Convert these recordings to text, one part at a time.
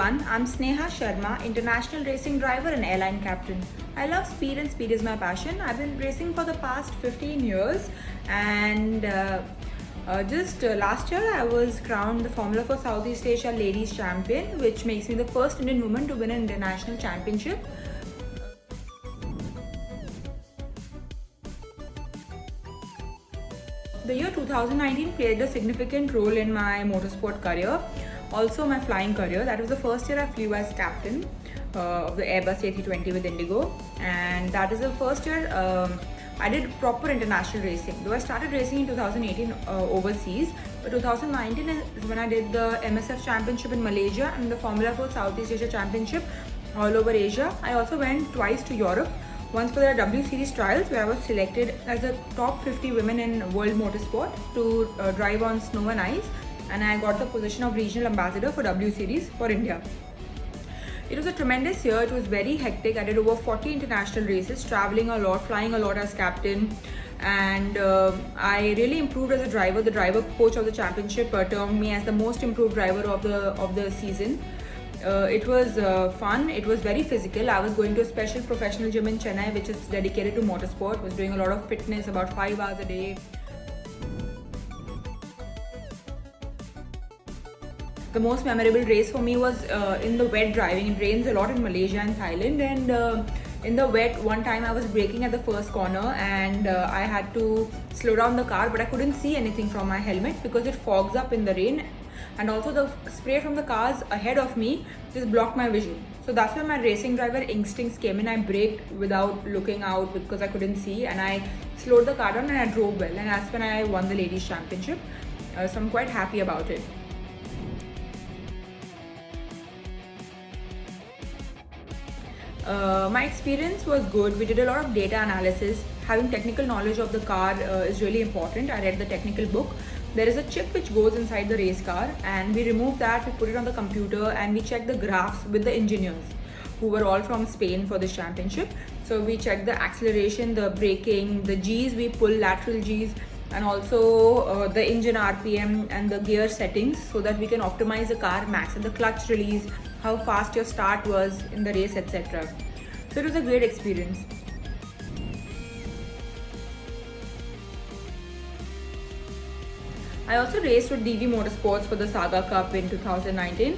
everyone, I'm Sneha Sharma, international racing driver and airline captain. I love speed and speed is my passion. I've been racing for the past 15 years and just last year I was crowned the Formula 4 Southeast Asia Ladies Champion, which makes me the first Indian woman to win an international championship. The year 2019 played a significant role in my motorsport career, also my flying career. That was the first year I flew as captain of the Airbus A320 with Indigo, and that is the first year I did proper international racing. Though I started racing in 2018 overseas, but 2019 is when I did the MSF Championship in Malaysia and the Formula 4 Southeast Asia Championship all over Asia. I also went twice to Europe. Once for the W Series trials, where I was selected as the top 50 women in world motorsport to drive on snow and ice, and I got the position of regional ambassador for W Series for India. It was a tremendous year. It was very hectic. I did over 40 international races, traveling a lot, flying a lot as captain, and I really improved as a driver. The driver coach of the championship termed me as the most improved driver of the season. It was fun. It was very physical. I was going to a special professional gym in Chennai, which is dedicated to motorsport. Was doing a lot of fitness, about 5 hours a day. The most memorable race for me was in the wet driving. It rains a lot in Malaysia and Thailand, and in the wet, one time I was braking at the first corner and I had to slow down the car, but I couldn't see anything from my helmet because it fogs up in the rain, and also the spray from the cars ahead of me just blocked my vision. So that's where my racing driver instincts came in. I braked without looking out because I couldn't see, and I slowed the car down and I drove well, and that's when I won the ladies championship. So I'm quite happy about it. My experience was good. We did a lot of data analysis. Having technical knowledge of the car is really important. I read the technical book. There is a chip which goes inside the race car, and we remove that, we put it on the computer, and we check the graphs with the engineers who were all from Spain for this championship. So we check the acceleration, the braking, the G's, we pull lateral G's, and also the engine RPM and the gear settings, so that we can optimize the car max and the clutch release, how fast your start was in the race, etc. So it was a great experience. I also raced with DV Motorsports for the Saga Cup in 2019,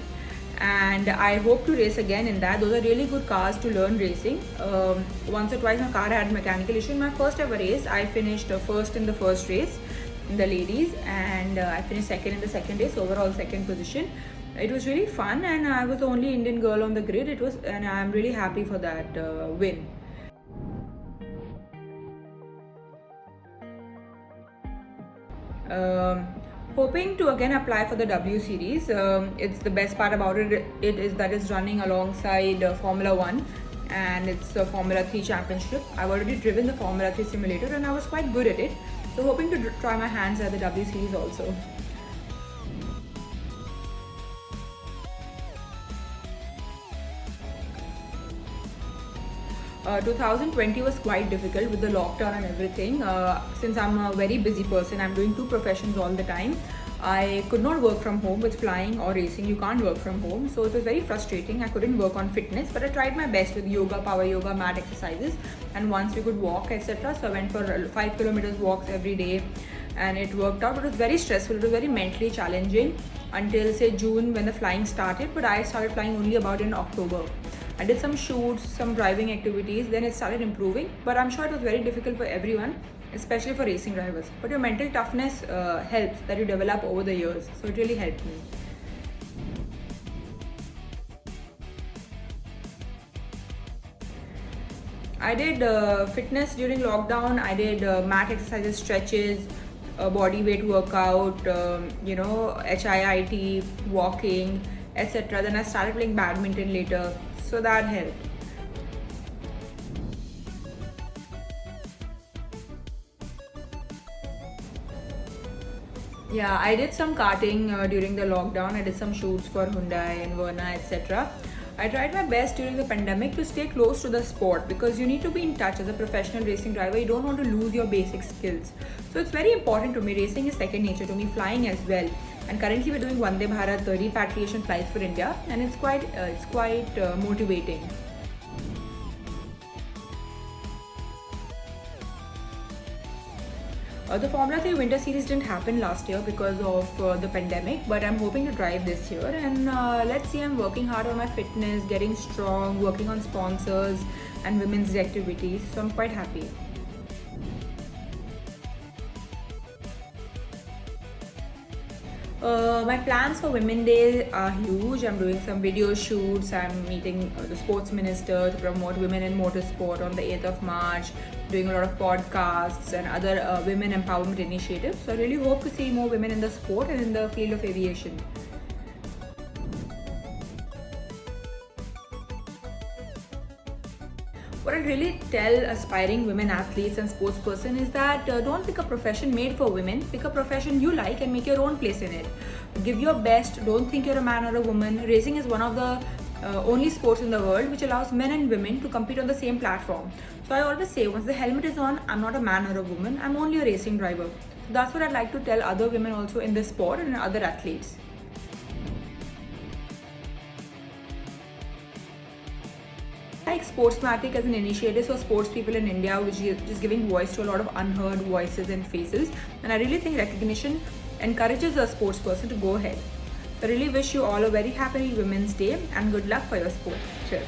and I hope to race again in that. Those are really good cars to learn racing. Once or twice my car had a mechanical issue. In my first ever race, I finished first in the first race in the ladies, and I finished second in the second race, overall second position. It was really fun, and I was the only Indian girl on the grid. And I'm really happy for that win. Hoping to again apply for the W Series. It's the best part about it. It is that it's running alongside Formula 1, and it's a Formula 3 championship. I've already driven the Formula 3 simulator, and I was quite good at it. So hoping to try my hands at the W Series also. 2020 was quite difficult with the lockdown and everything. Since I'm a very busy person, I'm doing two professions all the time. I could not work from home with flying or racing. You can't work from home, so it was very frustrating. I couldn't work on fitness, but I tried my best with yoga, power yoga, mat exercises, and once we could walk, etc. So I went for 5 kilometers walks every day, and it worked out. But it was very stressful. It was very mentally challenging until say June when the flying started. But I started flying only about in October. I did some shoots, some driving activities, then it started improving. But I'm sure it was very difficult for everyone, especially for racing drivers. But your mental toughness helps that you develop over the years. So it really helped me. I did fitness during lockdown. I did mat exercises, stretches, body weight workout, HIIT, walking, etc. Then I started playing badminton later. So that helped. Yeah, I did some karting during the lockdown. I did some shoots for Hyundai and Verna, etc. I tried my best during the pandemic to stay close to the sport because you need to be in touch as a professional racing driver. You don't want to lose your basic skills. So it's very important to me. Racing is second nature to me, flying as well. And currently we're doing Vande Bharat repatriation flights for India, and it's quite motivating. The Formula 3 Winter Series didn't happen last year because of the pandemic, but I'm hoping to drive this year. And let's see, I'm working hard on my fitness, getting strong, working on sponsors and women's activities, so I'm quite happy. My plans for Women Day are huge. I'm doing some video shoots. I'm meeting the sports minister to promote women in motorsport on the 8th of March, doing a lot of podcasts and other women empowerment initiatives. So I really hope to see more women in the sport and in the field of aviation. What I'd really tell aspiring women athletes and sportsperson is that don't pick a profession made for women. Pick a profession you like and make your own place in it. Give your best. Don't think you're a man or a woman. Racing is one of the only sports in the world which allows men and women to compete on the same platform. So I always say, once the helmet is on, I'm not a man or a woman. I'm only a racing driver. So that's what I'd like to tell other women also in this sport and other athletes. Like Sportsmatic as an initiative for sports people in India, which is just giving voice to a lot of unheard voices and faces. And I really think recognition encourages a sports person to go ahead. So I really wish you all a very happy Women's Day and good luck for your sport. Cheers.